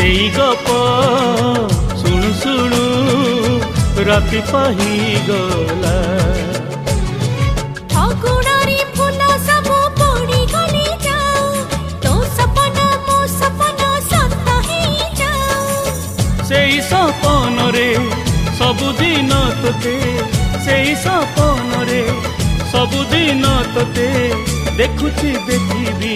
एई गप शुणु शुणु राति पाही गला। अगुणारी फूल सब पड़ी गली जाओ, तो सपना मो सपना सत ही जाओ। सेई सपन रे सबुदिन तोते, सेई सपन रे सबुदिन तोते देखुची देखिबी।